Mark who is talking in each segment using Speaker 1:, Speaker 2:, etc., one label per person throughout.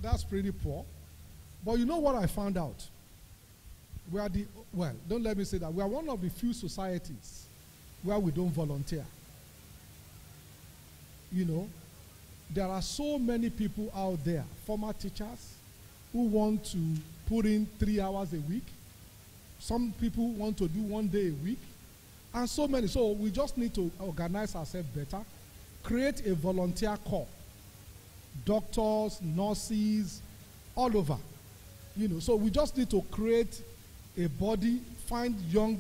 Speaker 1: That's pretty poor. But you know what I found out? We are don't let me say that. We are one of the few societies where we don't volunteer. You know, there are so many people out there, former teachers, who want to put in 3 hours a week. Some people want to do 1 day a week. And so many. So we just need to organize ourselves better, create a volunteer corps. Doctors, nurses, all over. You know, so we just need to create a body, find young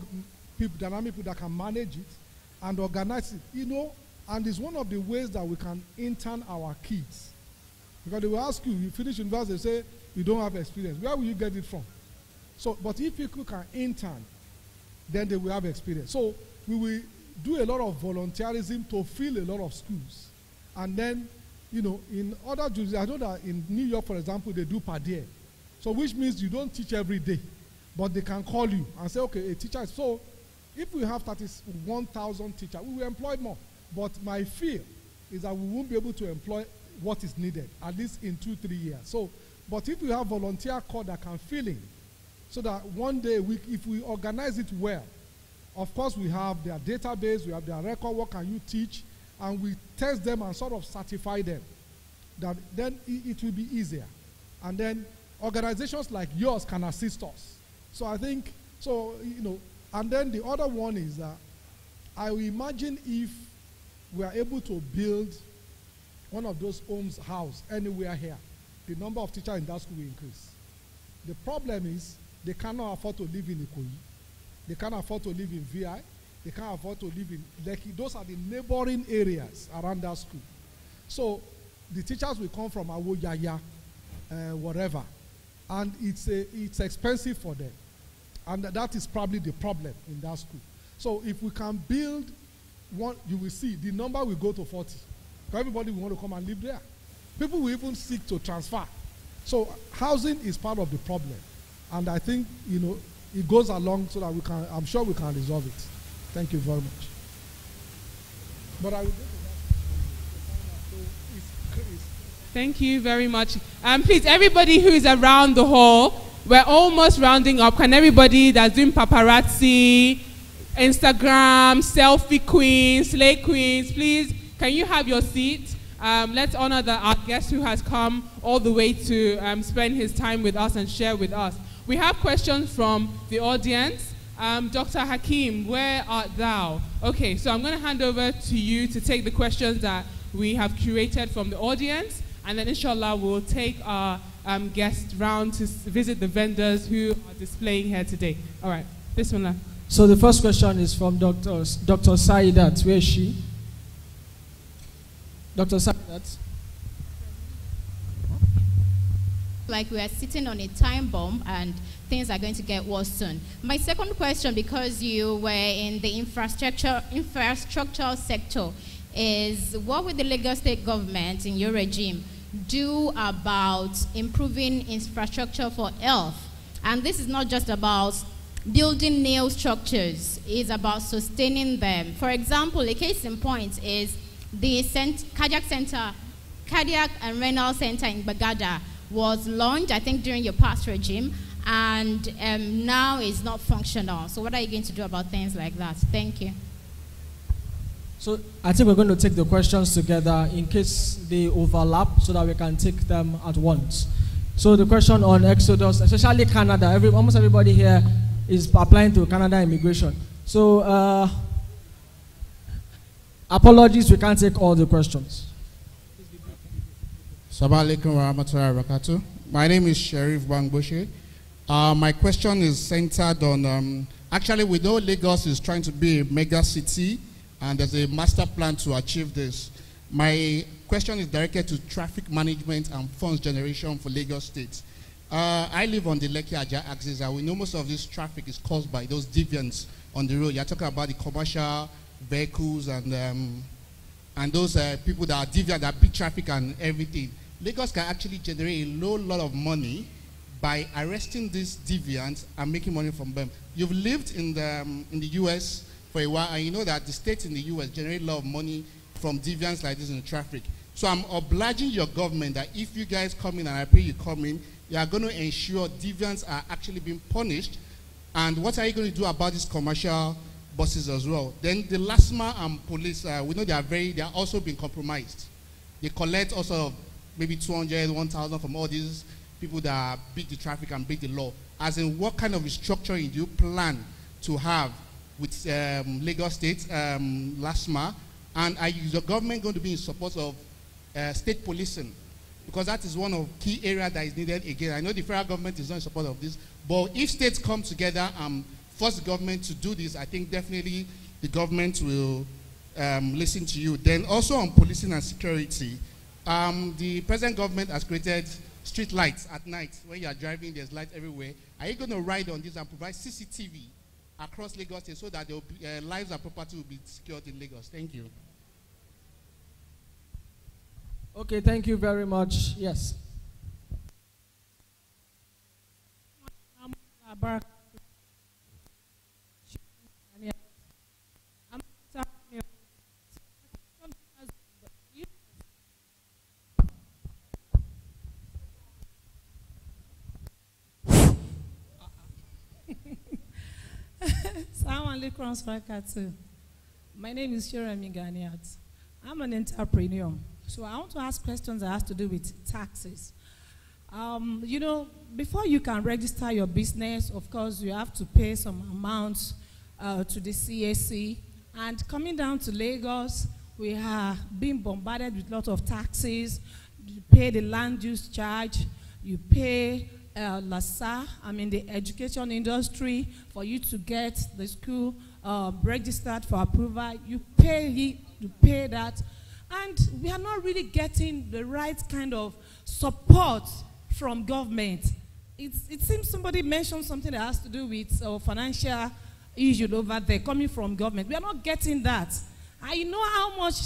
Speaker 1: people, dynamic people that can manage it and organize it. You know, and it's one of the ways that we can intern our kids. Because they will ask you finish university, they say, you don't have experience. Where will you get it from? So, but if people can intern, then they will have experience. So we will do a lot of volunteerism to fill a lot of schools. And then, you know, in other jurisdictions, I know that in New York, for example, they do per diem. So which means you don't teach every day, but they can call you and say, okay, a teacher. So if we have 31,000 teachers, we will employ more. But my fear is that we won't be able to employ what is needed, at least in 2-3 years. So, but if we have volunteer corps that can fill in, so that one day, if we organize it well, of course we have their database, we have their record, what can you teach, and we test them and sort of certify them, that then it will be easier. And then organizations like yours can assist us. So I think, so, you know, and then the other one is that I will imagine if we are able to build one of those homes house anywhere here, the number of teachers in that school will increase. The problem is they cannot afford to live in Ikoyi. They can't afford to live in VI. They can't afford to live in Lekki. Those are the neighboring areas around that school. So the teachers will come from Awoyaya, whatever. And it's expensive for them. And that is probably the problem in that school. So if we can build one, you will see the number will go to 40. Everybody will want to come and live there. People will even seek to transfer. So housing is part of the problem. And I think, you know, it goes along so that we can, I'm sure we can resolve it. Thank you very much. But I will go to that.
Speaker 2: Thank you very much. Please, everybody who is around the hall, we're almost rounding up. Can everybody that's doing paparazzi, Instagram, selfie queens, slay queens, please, can you have your seat? Let's honor our guest who has come all the way to spend his time with us and share with us. We have questions from the audience. Dr. Hakeem, where art thou? Okay, so I'm going to hand over to you to take the questions that we have curated from the audience, and then inshallah we'll take our guest round to visit the vendors who are displaying here today. All right, Bismillah.
Speaker 3: So the first question is from Dr. Saidat. Where is she? Dr. Saidat.
Speaker 4: Like we are sitting on a time bomb and things are going to get worse soon. My second question, because you were in the infrastructural sector, is what will the Lagos State government in your regime do about improving infrastructure for health? And this is not just about building new structures, it's about sustaining them. For example, a case in point is the cardiac and renal center in Bagada was launched, I think, during your past regime, and now is not functional. So what are you going to do about things like that? Thank you.
Speaker 3: So I think we're going to take the questions together in case they overlap so that we can take them at once. So the question on Exodus, especially Canada, almost everybody here is applying to Canada immigration. So apologies, we can't take all the questions.
Speaker 5: Assalamu alaikum wa rahmatullahi wa barakatuh. My name is Sherif Bangboshe. My question is centered on, actually we know Lagos is trying to be a mega city and there's a master plan to achieve this. My question is directed to traffic management and funds generation for Lagos State. I live on the Lekki-Ajah axis and we know most of this traffic is caused by those deviants on the road. You're talking about the commercial vehicles and those people that are deviant, that beat traffic and everything. Lagos can actually generate a lot of money by arresting these deviants and making money from them. You've lived in the US for a while, and you know that the states in the US generate a lot of money from deviants like this in the traffic. So I'm obliging your government that if you guys come in, and I pray you come in, you are going to ensure deviants are actually being punished. And what are you going to do about these commercial buses as well? Then the LASMA and police, we know they are also being compromised. They collect also maybe 200, 1,000 from all these people that beat the traffic and beat the law. As in, what kind of restructuring do you plan to have with Lagos State, LASMA? And is the government going to be in support of state policing? Because that is one of key areas that is needed again. I know the federal government is not in support of this, but if states come together and force the government to do this, I think definitely the government will listen to you. Then also on policing and security, the present government has created street lights at night. When you are driving, there's light everywhere. Are you going to ride on this and provide CCTV across Lagos State so that lives and property will be secured in Lagos? Thank you.
Speaker 3: Okay, thank you very much. Yes.
Speaker 6: My name is Sheremi Ganiat. I'm an entrepreneur. So I want to ask questions that has to do with taxes. You know, before you can register your business, of course, you have to pay some amounts to the CAC. And coming down to Lagos, we are being bombarded with lots of taxes. You pay the land use charge, you pay LASA, the education industry, for you to get the school registered for approval. You pay that. And we are not really getting the right kind of support from government. It seems somebody mentioned something that has to do with financial issues over there coming from government. We are not getting that. I know how much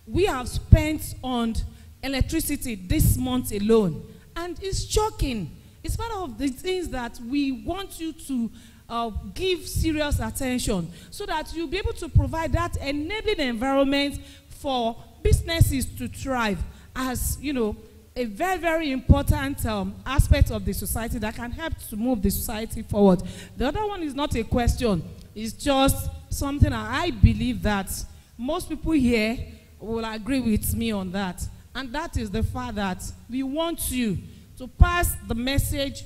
Speaker 6: we have spent on electricity this month alone. And it's shocking. It's part of the things that we want you to give serious attention so that you'll be able to provide that enabling environment for businesses to thrive as, you know, a very, very important aspect of the society that can help to move the society forward. The other one is not a question. It's just something I believe that most people here will agree with me on that. And that is the fact that we want you to pass the message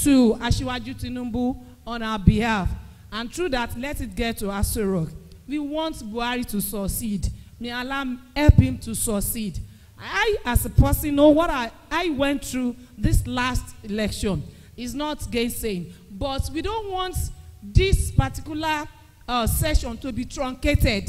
Speaker 6: to Asiwaju Tinubu on our behalf. And through that, let it get to Aso Rock. We want Buhari to succeed. May Allah help him to succeed. I, as a person, know what I went through this last election. It's not gainsaying. But we don't want this particular session to be truncated,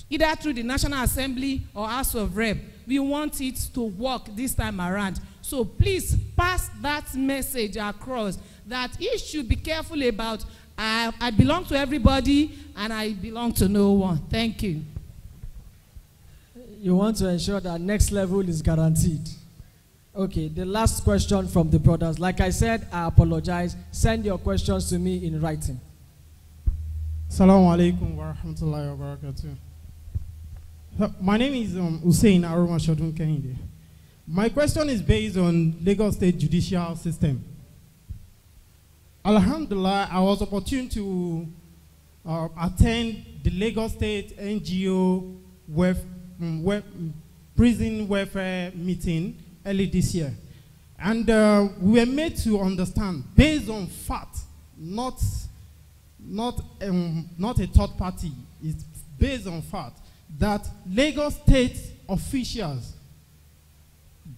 Speaker 6: either through the National Assembly or House of Rep. We want it to work this time around. So please pass that message across that he should be careful about. I belong to everybody and I belong to no one. Thank you.
Speaker 3: You want to ensure that next level is guaranteed. Okay, the last question from the brothers. Like I said, I apologize. Send your questions to me in writing.
Speaker 7: Assalamu alaikum wa rahmatullahi wa barakatuh. My name is Hussein Aroma Shodun Kehinde. My question is based on Lagos State judicial system. Alhamdulillah, I was opportune to attend the Lagos State NGO prison welfare meeting early this year. And we were made to understand, based on fact, not a third party, it's based on fact, that Lagos State officials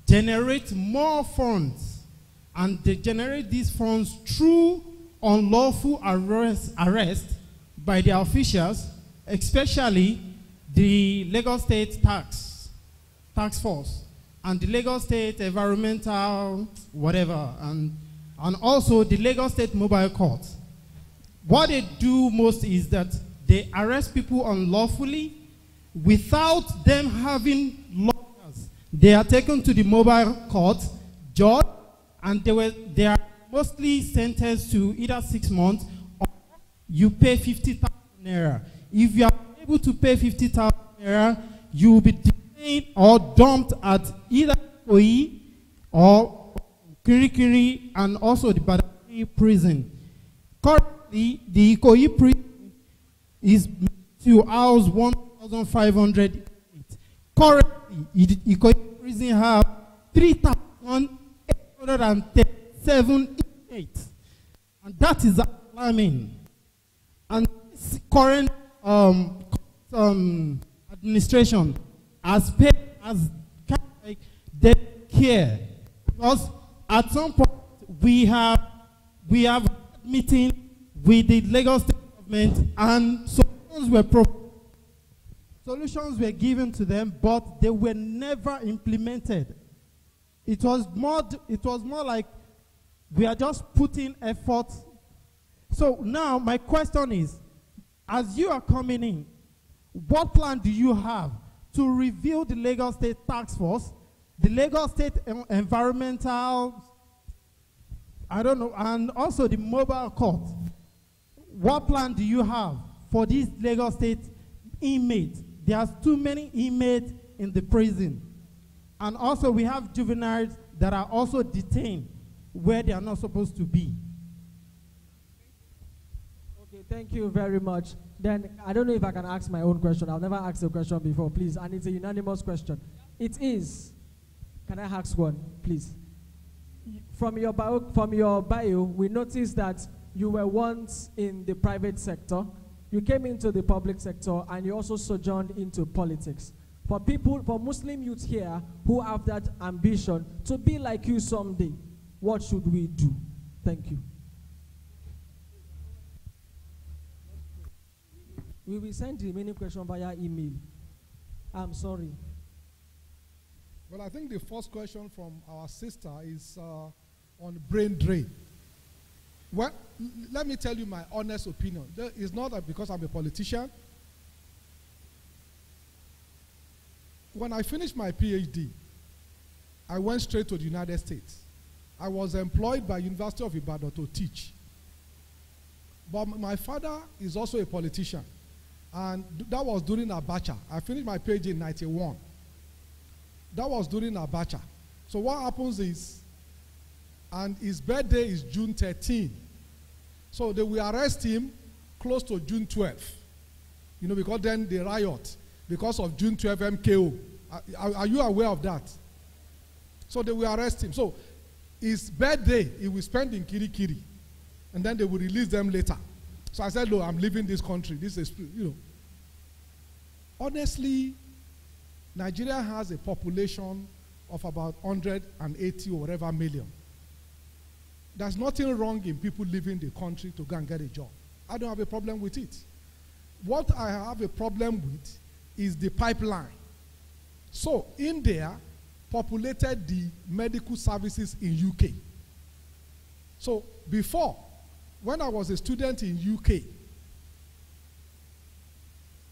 Speaker 7: generate more funds, and they generate these funds through unlawful arrest by their officials, especially the Lagos State tax force and the Lagos State environmental whatever, and also the Lagos State mobile court. What they do most is that they arrest people unlawfully without them having lawyers. They are taken to the mobile court, judged, and they are mostly sentenced to either 6 months or you pay 50,000 naira. If you are able to pay 50,000 naira, you will be detained detained or dumped at either Ikoyi or Kirikiri and also the Badagry prison. Currently, the Ikoyi prison is to house 1,500 inmates. Currently, the Ikoyi prison have 3,837 inmates. And that is alarming. And this current administration has paid as kind of like debt care. Because at some point we have a meeting with the Lagos State government and solutions were given to them, but they were never implemented. It was more like we are just putting effort. So now my question is, as you are coming in, what plan do you have to review the Lagos State Task Force, the Lagos State Environmental, and also the mobile court? What plan do you have for these Lagos State inmates? There's too many inmates in the prison. And also we have juveniles that are also detained where they are not supposed to be.
Speaker 3: Okay, thank you very much. Then I don't know if I can ask my own question. I've never asked a question before, please. And it's a unanimous question. It is. Can I ask one, please? From your bio, we noticed that you were once in the private sector. You came into the public sector and you also sojourned into politics. For Muslim youth here who have that ambition to be like you someday, what should we do? Thank you. We will send the remaining question via email. I'm sorry.
Speaker 1: Well, I think the first question from our sister is on brain drain. Well, let me tell you my honest opinion. It's not that because I'm a politician. When I finished my PhD, I went straight to the United States. I was employed by University of Ibadan to teach. But my father is also a politician. And that was during Abacha. I finished my PhD in 91. That was during Abacha. So what happens is, and his birthday is June 13. So they will arrest him close to June 12. You know, because then they riot because of June 12 MKO. Are you aware of that? So they will arrest him. So his birthday, he will spend in Kirikiri. And then they will release them later. So I said, no, I'm leaving this country. This is, you know. Honestly, Nigeria has a population of about 180 or whatever million. There's nothing wrong in people leaving the country to go and get a job. I don't have a problem with it. What I have a problem with is the pipeline. So India populated the medical services in UK. So before, when I was a student in UK,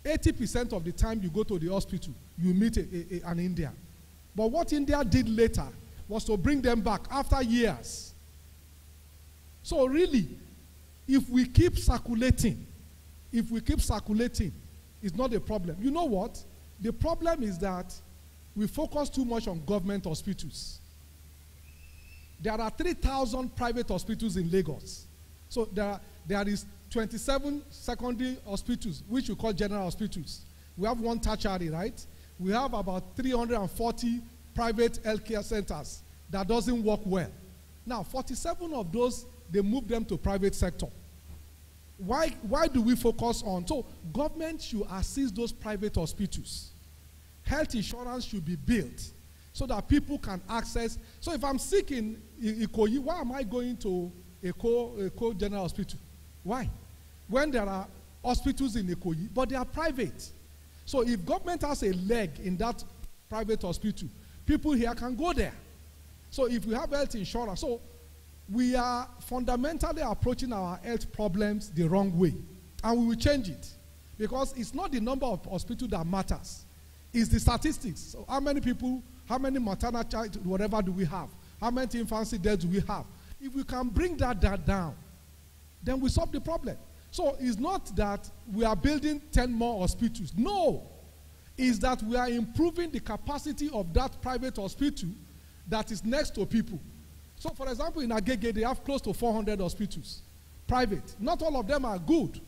Speaker 1: 80% of the time you go to the hospital, you meet an Indian. But what India did later was to bring them back after years. So really, if we keep circulating, it's not a problem. You know what? The problem is that we focus too much on government hospitals. There are 3,000 private hospitals in Lagos. So there is 27 secondary hospitals, which we call general hospitals. We have one tertiary, right? We have about 340 private healthcare centers that doesn't work well. Now, 47 of those, they move them to private sector. Why do we focus on? So government should assist those private hospitals. Health insurance should be built so that people can access. So if I'm sick in Ikoyi, why am I going to Eko General Hospital? Why? When there are hospitals in Ikoyi, but they are private. So if government has a leg in that private hospital, people here can go there. So if we have health insurance, so we are fundamentally approaching our health problems the wrong way. And we will change it. Because it's not the number of hospitals that matters. It's the statistics. So how many people, how many maternal child, whatever do we have? How many infancy deaths do we have? If we can bring that down, then we solve the problem. So it's not that we are building 10 more hospitals. No. is that we are improving the capacity of that private hospital that is next to people. So, for example, in Agege, they have close to 400 hospitals, private. Not all of them are good,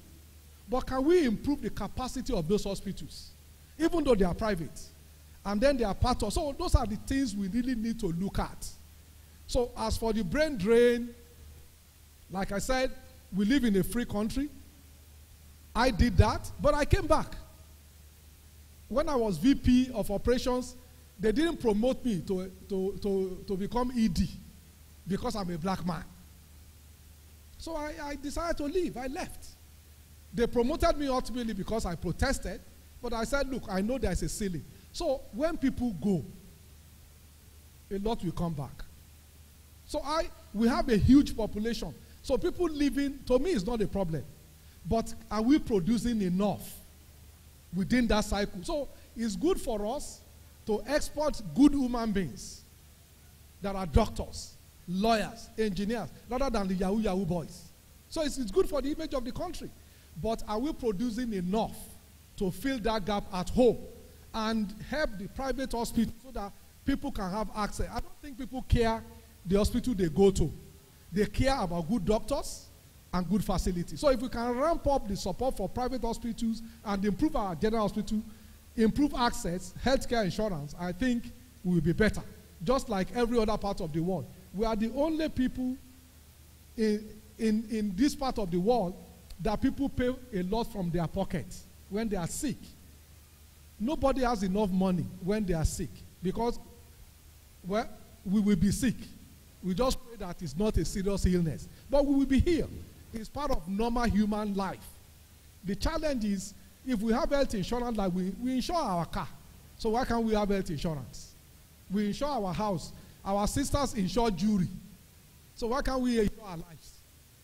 Speaker 1: but can we improve the capacity of those hospitals, even though they are private? And then they are part of, so those are the things we really need to look at. So, as for the brain drain, like I said, we live in a free country. I did that, but I came back. When I was VP of operations, they didn't promote me to become ED because I'm a black man. So I decided to leave. I left. They promoted me ultimately because I protested, but I said, look, I know there's a ceiling. So when people go, a lot will come back. So we have a huge population. So people living, to me, is not a problem. But are we producing enough within that cycle? So it's good for us to export good human beings that are doctors, lawyers, engineers, rather than the Yahoo boys. So it's good for the image of the country. But are we producing enough to fill that gap at home and help the private hospital so that people can have access? I don't think people care the hospital they go to. They care about good doctors and good facilities. So if we can ramp up the support for private hospitals and improve our general hospital, improve access, healthcare insurance, I think we will be better. Just like every other part of the world. We are the only people in this part of the world that people pay a lot from their pocket when they are sick. Nobody has enough money when they are sick because, well, we will be sick. We just pray that it's not a serious illness. But we will be here. It's part of normal human life. The challenge is, if we have health insurance, like we insure our car. So why can't we have health insurance? We insure our house. Our sisters insure jewelry. So why can't we insure our lives,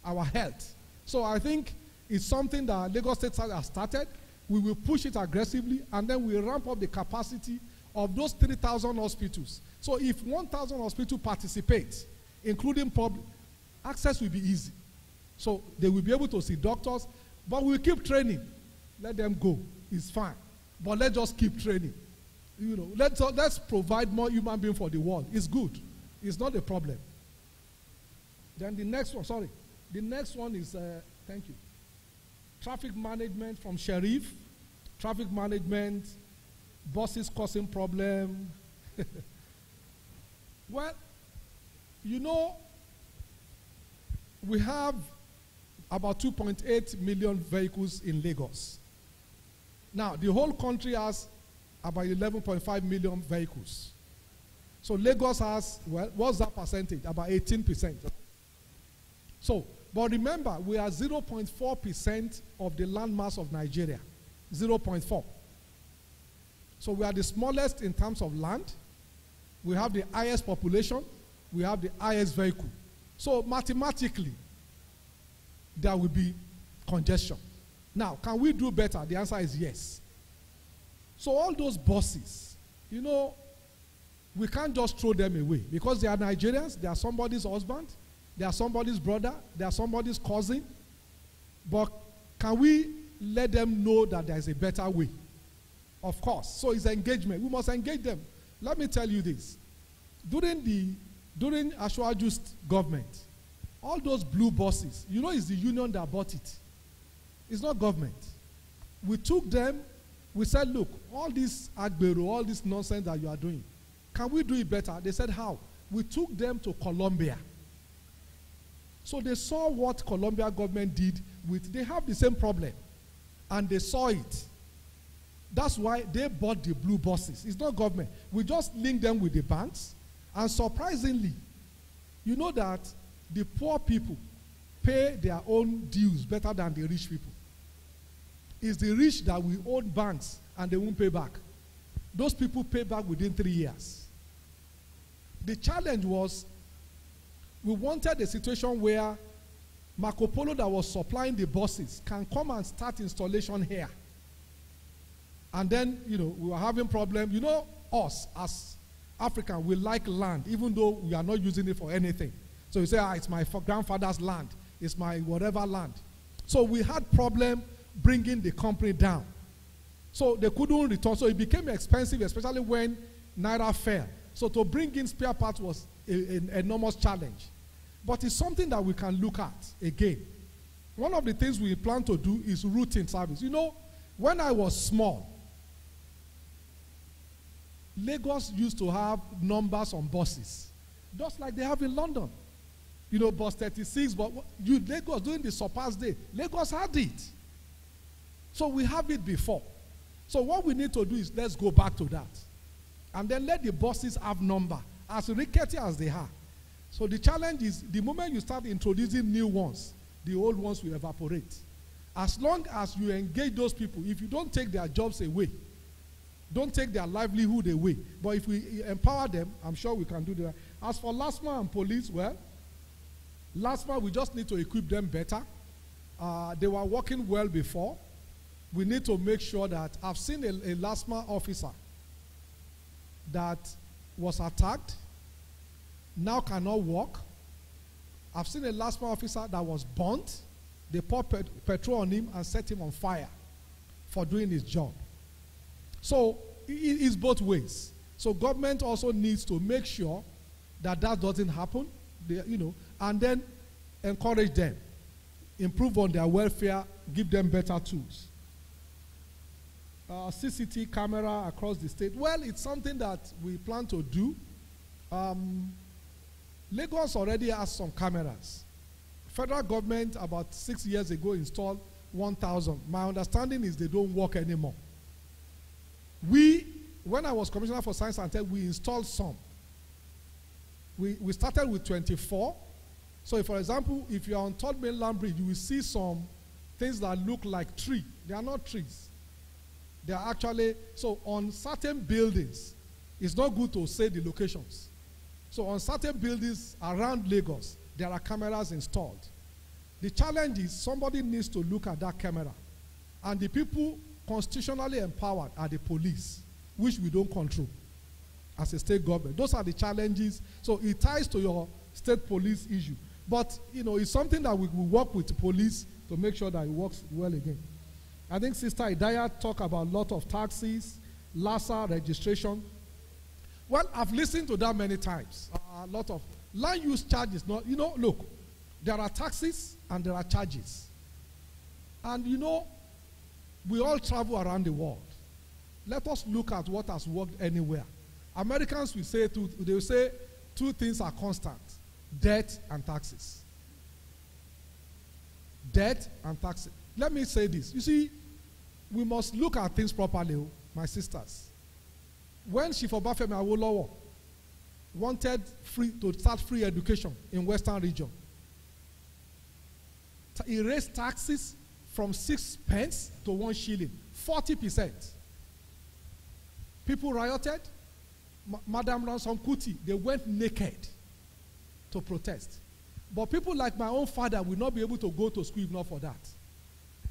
Speaker 1: our health? So I think it's something that Lagos State has started. We will push it aggressively, and then we ramp up the capacity of those 3,000 hospitals. So if 1,000 hospitals participate, including public, access will be easy. So they will be able to see doctors, but we'll keep training. Let them go. It's fine. But let's just keep training. You know, let's provide more human beings for the world. It's good. It's not a problem. Then the next one, sorry. The next one is, thank you. Traffic management from Sheriff. Traffic management, buses causing problem. Well, you know, we have about 2.8 million vehicles in Lagos. Now, the whole country has about 11.5 million vehicles. So Lagos has, well, what's that percentage? About 18%. So, but remember, we are 0.4% of the landmass of Nigeria. 0.4. So we are the smallest in terms of land. We have the highest population. We have the highest vehicle. So mathematically, there will be congestion. Now, can we do better? The answer is yes. So all those buses, you know, we can't just throw them away because they are Nigerians, they are somebody's husband, they are somebody's brother, they are somebody's cousin. But can we let them know that there is a better way? Of course. So it's engagement. We must engage them. Let me tell you this. During Ashwaju's government, all those blue buses, you know, it's the union that bought it. It's not government. We took them, we said, look, all this Agbero, all this nonsense that you are doing, can we do it better? They said, how? We took them to Colombia. So they saw what Colombia government did with, they have the same problem. And they saw it. That's why they bought the blue buses. It's not government. We just link them with the banks. And surprisingly, you know that the poor people pay their own dues better than the rich people. It's the rich that will own banks and they won't pay back. Those people pay back within 3 years. The challenge was, we wanted a situation where Marco Polo that was supplying the buses can come and start installation here. And then, you know, we were having problems. You know, us as Africans, we like land, even though we are not using it for anything. So you say, it's my grandfather's land. It's my whatever land. So we had problem bringing the company down. So they couldn't return. So it became expensive, especially when Naira fell. So to bring in spare parts was an enormous challenge. But it's something that we can look at again. One of the things we plan to do is routine service. You know, when I was small, Lagos used to have numbers on buses, just like they have in London. You know, bus 36, but Lagos, during the Surpass Day, Lagos had it. So we have it before. So what we need to do is let's go back to that. And then let the buses have number, as rickety as they are. So the challenge is, the moment you start introducing new ones, the old ones will evaporate. As long as you engage those people, if you don't take their jobs away, don't take their livelihood away, but if we empower them, I'm sure we can do that. As for LASMA and police, well, LASMA, we just need to equip them better. They were working well before. We need to make sure that, I've seen a LASMA officer that was attacked, now cannot walk. I've seen a LASMA officer that was burnt. They poured petrol on him and set him on fire for doing his job. So it's both ways. So government also needs to make sure that that doesn't happen, and then encourage them, improve on their welfare, give them better tools. CCTV camera across the state. Well, it's something that we plan to do. Lagos already has some cameras. Federal government about 6 years ago installed 1,000. My understanding is they don't work anymore. When I was Commissioner for Science and Tech, we installed some. We started with 24. So, for example, if you're on Third Mainland Bridge, you will see some things that look like tree. They are not trees. They are actually, so on certain buildings, it's not good to say the locations. So on certain buildings around Lagos, there are cameras installed. The challenge is somebody needs to look at that camera. And the people constitutionally empowered are the police, which we don't control as a state government. Those are the challenges. So it ties to your state police issue. But, it's something that we will work with the police to make sure that it works well again. I think Sister Idaya talked about a lot of taxes, LASA registration. Well, I've listened to that many times. A lot of land use charges. Look, there are taxes and there are charges. And we all travel around the world. Let us look at what has worked anywhere. Americans will say two things are constant: debt and taxes. Debt and taxes. Let me say this. You see, we must look at things properly, my sisters. When Chief Obafemi Awolowo wanted to start free education in Western region, he raised taxes from 6 pence to 1 shilling, 40%. People rioted. Madam Ransom Kuti, they went naked to protest. But people like my own father will not be able to go to school if not for that.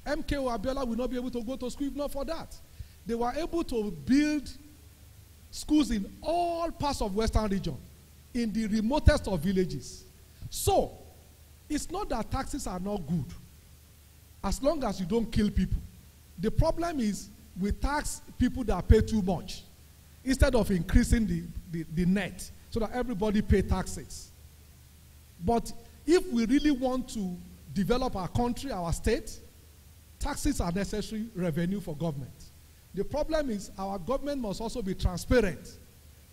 Speaker 1: MKO Abiola will not be able to go to school if not for that. They were able to build schools in all parts of Western region, in the remotest of villages. So, it's not that taxes are not good, as long as you don't kill people. The problem is we tax people that pay too much, instead of increasing the net, so that everybody pay taxes. But if we really want to develop our country, our state, taxes are necessary revenue for government. The problem is our government must also be transparent.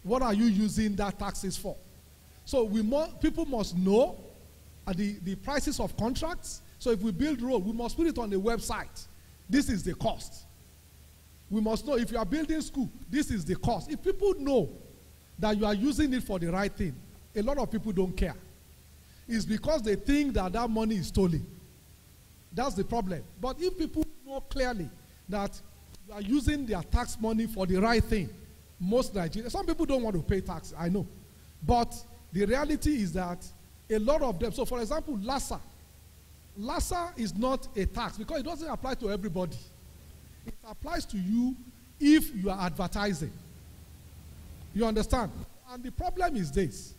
Speaker 1: What are you using that taxes for? So people must know the prices of contracts. So if we build road, we must put it on the website. This is the cost. We must know if you are building school, this is the cost. If people know that you are using it for the right thing, a lot of people don't care. It's because they think that that money is stolen. That's the problem. But if people know clearly that you are using their tax money for the right thing, most Nigerians, some people don't want to pay tax, I know. But the reality is that a lot of them, so for example, LASA. LASA is not a tax because it doesn't apply to everybody. It applies to you if you are advertising. You understand? And the problem is this.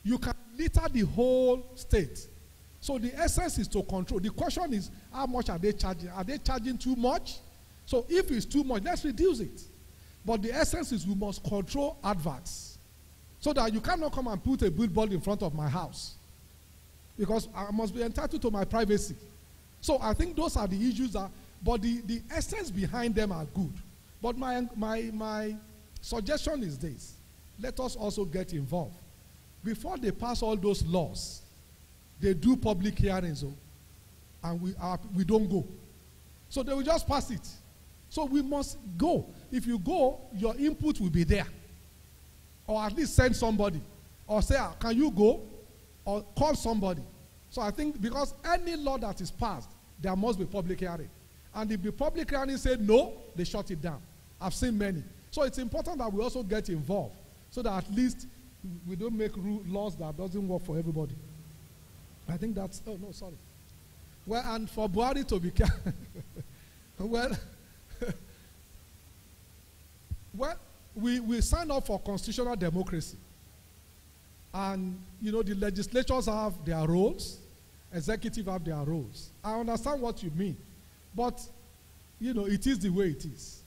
Speaker 1: You can litter the whole state. So the essence is to control. The question is, how much are they charging? Are they charging too much? So if it's too much, let's reduce it. But the essence is we must control adverts so that you cannot come and put a billboard in front of my house because I must be entitled to my privacy. So I think those are the issues but the essence behind them are good. But my suggestion is this. Let us also get involved. Before they pass all those laws, they do public hearings, and we don't go. So they will just pass it. So we must go. If you go, your input will be there. Or at least send somebody. Or say, can you go? Or call somebody. So I think because any law that is passed, there must be public hearing. And if the public hearing said no, they shut it down. I've seen many. So it's important that we also get involved so that at least we don't make laws that doesn't work for everybody. I think that's, oh no, sorry. Well, and for Buhari to be careful, well, we signed up for constitutional democracy. And, you know, the legislatures have their roles, executive have their roles. I understand what you mean. But, you know, it is the way it is.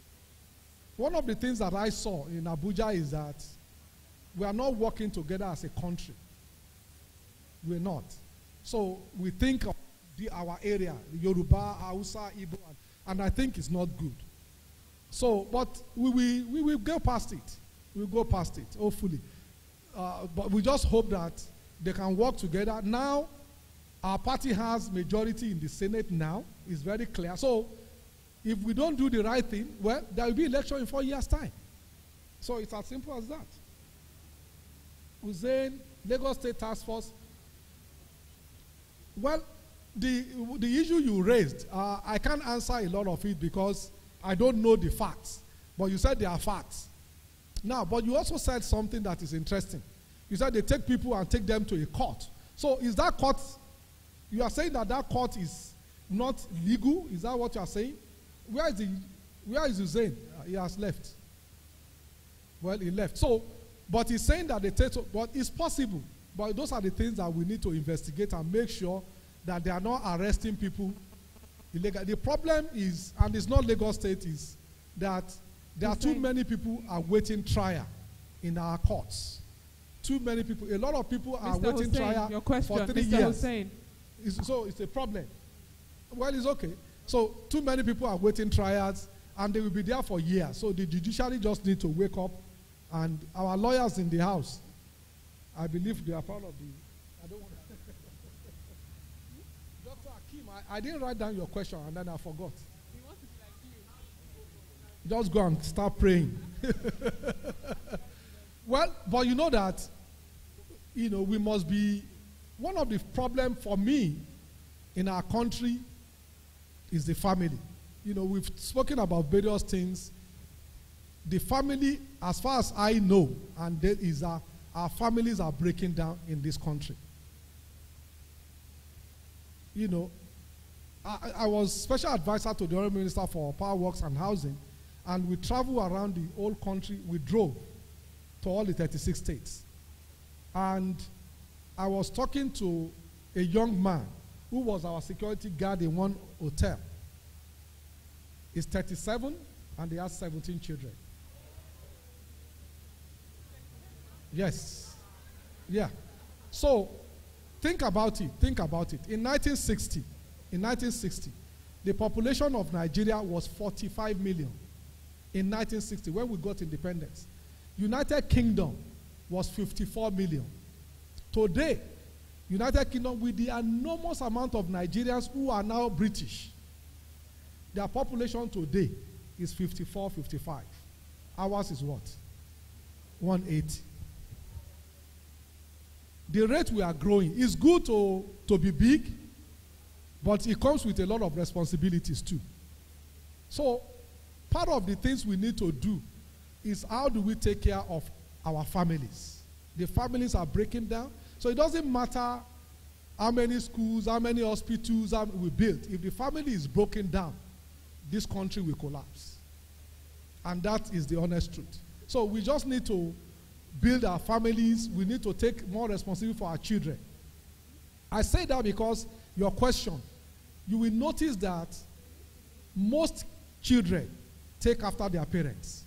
Speaker 1: One of the things that I saw in Abuja is that we are not working together as a country. We're not. So we think of our area, Yoruba, Hausa, Igbo, and I think it's not good. So, but we will go past it. We'll go past it, hopefully. But we just hope that they can work together. Now, our party has majority in the Senate now. It's very clear. So, if we don't do the right thing, well, there will be election in 4 years' time. So, it's as simple as that. Hussein, Lagos State Task Force. Well, the issue you raised, I can't answer a lot of it because I don't know the facts. But you said there are facts. Now, but you also said something that is interesting. You said they take people and take them to a court. So is that court, you are saying that that court is not legal? Is that what you are saying? Where is Hussein? He has left. Well, he left. So, but he's saying that they take, but it's possible. But those are the things that we need to investigate and make sure that they are not arresting people illegal. The problem is, and it's not Lagos State, is that there are too many people awaiting trial in our courts. Too many people. A lot of people are waiting trial for 3 years. So it's a problem. Well, it's okay. So too many people are waiting trials, and they will be there for years. So the judiciary just need to wake up, and our lawyers in the house, I believe they are part of the. I don't want to. Dr. Akim, I didn't write down your question, and then I forgot. Just go and start praying. Well, but you know that, you know, we must be, one of the problems for me in our country is the family. You know, we've spoken about various things. The family, as far as I know, and there is our families are breaking down in this country. You know, I was special advisor to the Honorable Minister for Power Works and Housing, and we travel around the whole country. We drove to all the 36 states. And I was talking to a young man who was our security guard in one hotel. He's 37 and he has 17 children. Yes. Yeah. So think about it. Think about it. In 1960, the population of Nigeria was 45 million. In 1960, when we got independence. United Kingdom was 54 million. Today, United Kingdom, with the enormous amount of Nigerians who are now British, their population today is 54, 55. Ours is what? 180. The rate we are growing is good to be big, but it comes with a lot of responsibilities too. So, part of the things we need to do is how do we take care of our families? The families are breaking down. So it doesn't matter how many schools, how many hospitals we build. If the family is broken down, this country will collapse. And that is the honest truth. So we just need to build our families. We need to take more responsibility for our children. I say that because your question, you will notice that most children take after their parents.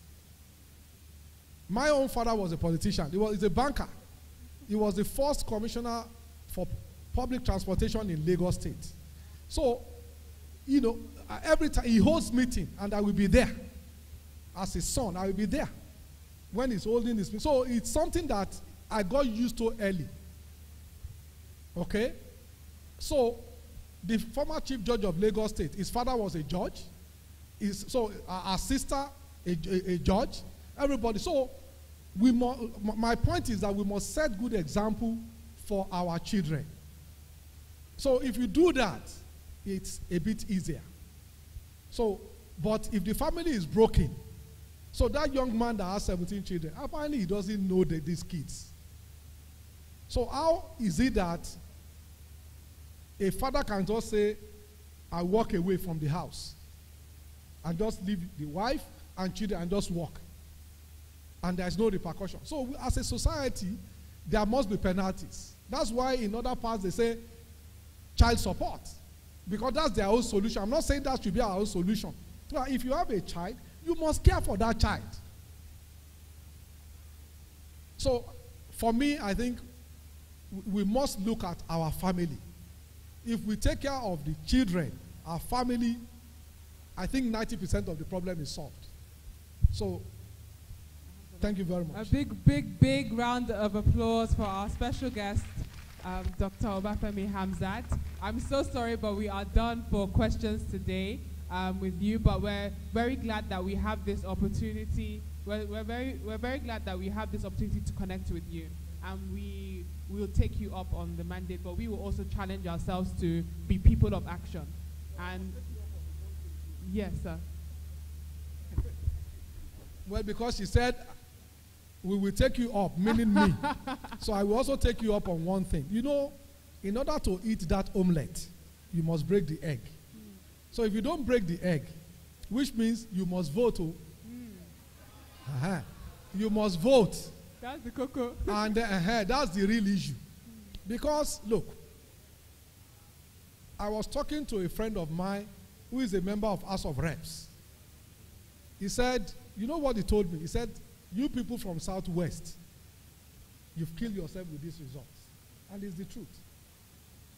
Speaker 1: My own father was a politician. He's a banker. He was the first commissioner for public transportation in Lagos State. So, you know, every time he holds meeting, and I will be there. As his son, I will be there when he's holding his meeting. So it's something that I got used to early. Okay? So, the former chief judge of Lagos State, his father was a judge. So our sister, a judge. Everybody. So, my point is that we must set good example for our children. So if you do that, it's a bit easier. So, but if the family is broken, so that young man that has 17 children, apparently he doesn't know these kids. So how is it that a father can just say, I walk away from the house and just leave the wife and children and just walk, and there's no repercussion? So as a society, there must be penalties. That's why in other parts they say child support, because that's their own solution. I'm not saying that should be our own solution. Now, if you have a child, you must care for that child. So for me, I think we must look at our family. If we take care of the children, our family, I think 90% of the problem is solved. So thank you very much.
Speaker 2: A big round of applause for our special guest, Dr. Obafemi Hamzat. I'm so sorry, but we are done for questions today with you, but we're very glad that we have this opportunity. We're very glad that we have this opportunity to connect with you, and we will take you up on the mandate, but we will also challenge ourselves to be people of action. And yes, sir.
Speaker 1: Well, because she said, we will take you up, meaning me. So I will also take you up on one thing. You know, in order to eat that omelette, you must break the egg. So if you don't break the egg, which means you must vote. You must vote.
Speaker 2: That's the cocoa.
Speaker 1: And that's the real issue. Because, look, I was talking to a friend of mine who is a member of House of Reps. He said, you know what he told me? He said, you people from Southwest, you've killed yourself with these results. And it's the truth.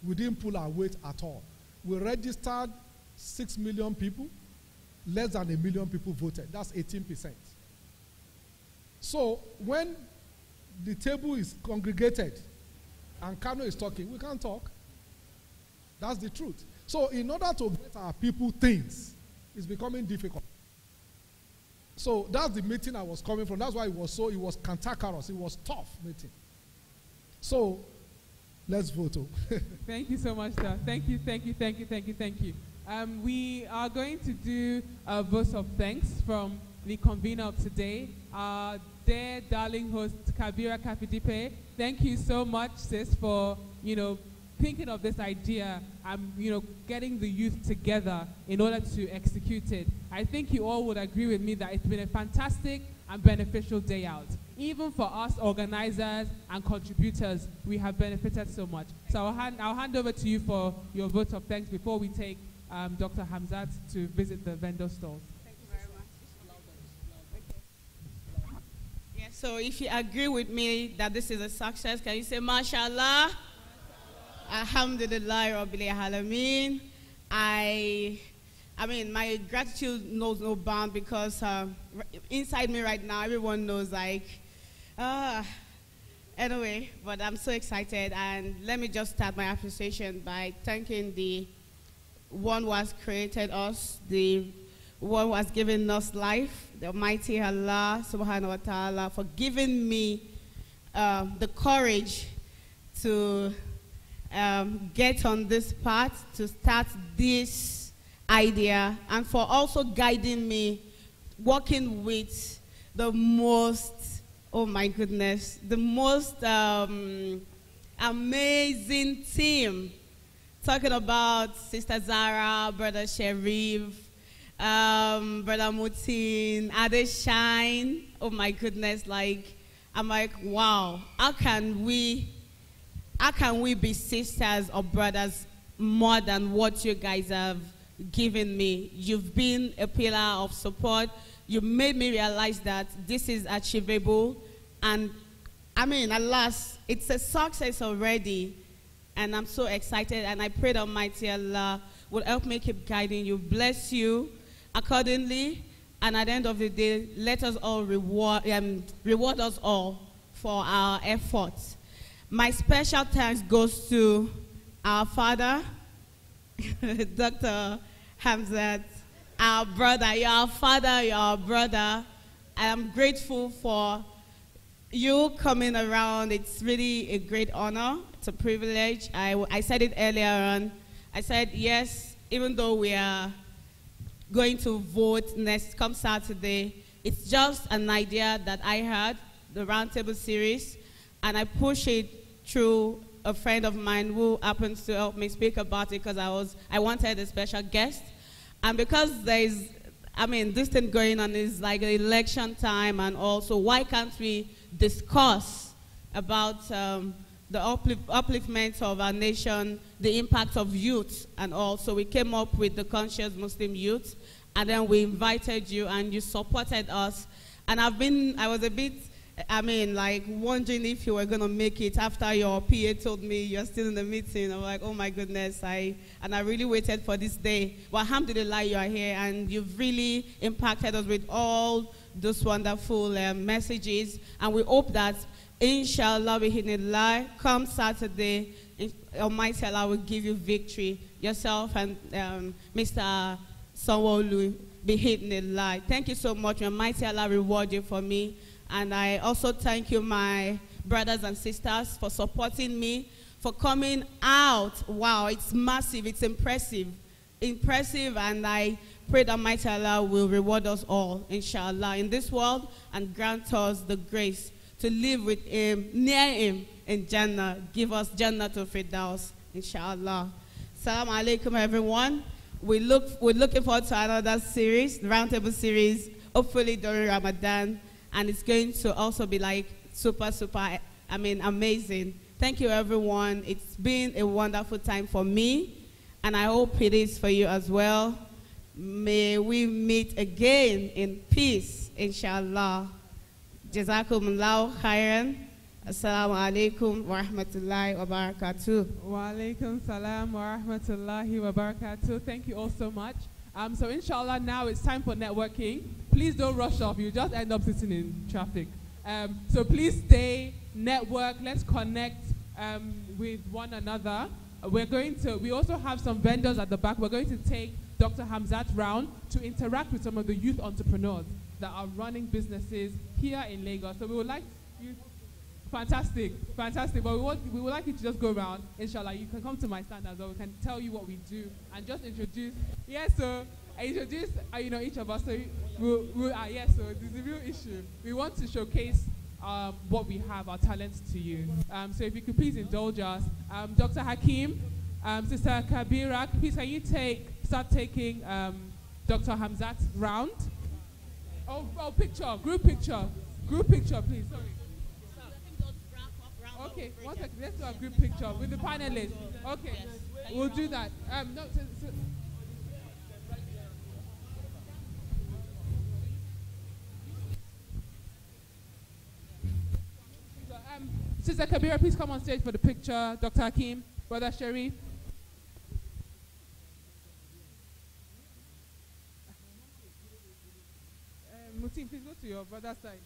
Speaker 1: We didn't pull our weight at all. We registered 6 million people. Less than 1 million people voted. That's 18%. So when the table is congregated and Kano is talking, we can't talk. That's the truth. So in order to get our people things, it's becoming difficult. So that's the meeting I was coming from. That's why it was cantankerous. It was tough meeting. So let's vote.
Speaker 2: Thank you so much, sir. Thank you. We are going to do a vote of thanks from the convener of today, our dear darling host, Kabira Kafidipe. Thank you so much, sis, for, thinking of this idea and, getting the youth together in order to execute it. I think you all would agree with me that it's been a fantastic and beneficial day out. Even for us organizers and contributors, we have benefited so much. So I'll hand over to you for your vote of thanks before we take Dr. Hamzat to visit the vendor stalls.
Speaker 8: Thank you very much. Okay. Yeah, so if you agree with me that this is a success, can you say MashaAllah? Alhamdulillah Rabbil Alameen. I mean, my gratitude knows no bound because inside me right now, everyone knows anyway, but I'm so excited. And let me just start my appreciation by thanking the one who has created us, the one who has given us life, the Almighty Allah subhanahu wa ta'ala, for giving me the courage to get on this path, to start this idea, and for also guiding me, working with the most, oh my goodness, the most amazing team. Talking about Sister Zara, Brother Sharif, Brother Mutin, Adeshine. Oh my goodness, I'm like, wow, how can we be sisters or brothers more than what you guys have given me. You've been a pillar of support. You made me realize that this is achievable. And I mean, at last, it's a success already. And I'm so excited. And I pray that Almighty Allah will help me keep guiding you. Bless you accordingly. And at the end of the day, let us all reward us all for our efforts. My special thanks goes to our father, Dr. Hamzat, our brother. You're our father, you're our brother. I am grateful for you coming around. It's really a great honor. It's a privilege. I said it earlier on. I said, yes, even though we are going to vote next come Saturday, it's just an idea that I had, the Roundtable series, and I push it through a friend of mine who happens to help me speak about it because I wanted a special guest. And because this thing going on is like election time, and also why can't we discuss about the upliftment of our nation, the impact of youth, and also we came up with the Conscious Muslim Youth, and then we invited you and you supported us. And I was a bit, wondering if you were going to make it after your PA told me you're still in the meeting. I'm like, oh my goodness, I really waited for this day. But alhamdulillah, you are here, and you've really impacted us with all those wonderful messages. And we hope that, inshallah, come Saturday, Almighty Allah will give you victory. Yourself and Mr. Sanwo-Olu, bi'idhnillah. Thank you so much. Almighty Allah reward you for me. And I also thank you, my brothers and sisters, for supporting me, for coming out. Wow, it's massive, it's impressive, and I pray that Almighty Allah will reward us all, inshallah, in this world, and grant us the grace to live with Him, near Him, in Jannah. Give us Jannah to Firdaus, inshallah. Assalamu alaikum, everyone. We're looking forward to another series, the Roundtable series, hopefully during Ramadan. And it's going to also be like super, amazing. Thank you, everyone. It's been a wonderful time for me, and I hope it is for you as well. May we meet again in peace, inshallah. Jazakumullahu khairan. Assalamu alaikum wa rahmatullahi wa barakatuh.
Speaker 2: Wa alaikum salam wa rahmatullahi wa barakatuh. Thank you all so much. So inshallah, now it's time for networking. Please don't rush off. You just end up sitting in traffic. So please stay, network. Let's connect with one another. We also have some vendors at the back. We're going to take Dr. Hamzat round to interact with some of the youth entrepreneurs that are running businesses here in Lagos. So we would like you. Fantastic. But we would like you to just go around. Inshallah, you can come to my stand as well. We can tell you what we do and just introduce. Yes, so introduce each of us. So so this is a real issue. We want to showcase what we have, our talents to you. So if you could please indulge us, Dr. Hakim, Sister Kabira, please can you start taking Dr. Hamzat round? Group picture, please. Sorry. Okay, 1 second. Let's do a group picture with the panelists. Okay, yes. We'll do that. Sister Kabira, please come on stage for the picture. Dr. Hakim, Brother Sharif. Mutin, please go to your brother's side.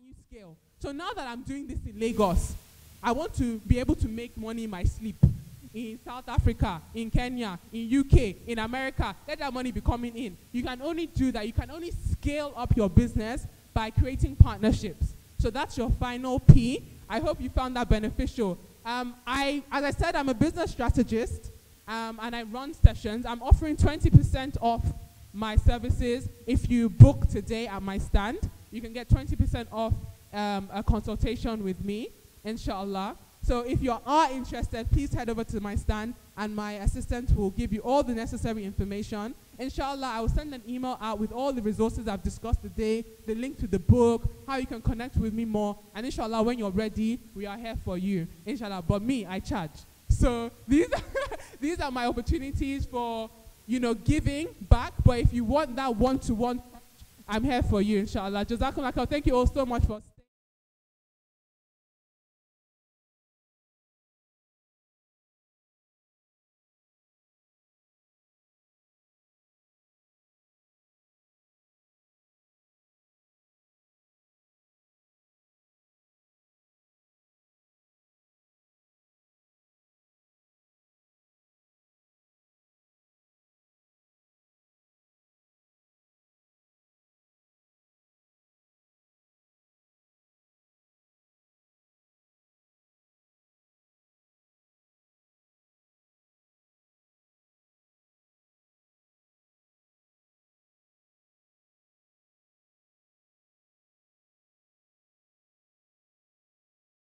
Speaker 2: can you scale? So now that I'm doing this in Lagos, I want to be able to make money in my sleep. In South Africa, in Kenya, in UK, in America, let that money be coming in. You can only do that. You can only scale up your business by creating partnerships. So that's your final P. I hope you found that beneficial. As I said, I'm a business strategist, and I run sessions. I'm offering 20% off my services. If you book today at my stand, you can get 20% off a consultation with me, inshallah. So if you are interested, please head over to my stand, and my assistant will give you all the necessary information. Inshallah, I will send an email out with all the resources I've discussed today, the link to the book, how you can connect with me more, and inshallah, when you're ready, we are here for you, inshallah. But me, I charge. So these are my opportunities for, giving back. But if you want that one-to-one, I'm here for you, inshallah. Jazakumullah. Thank you all so much for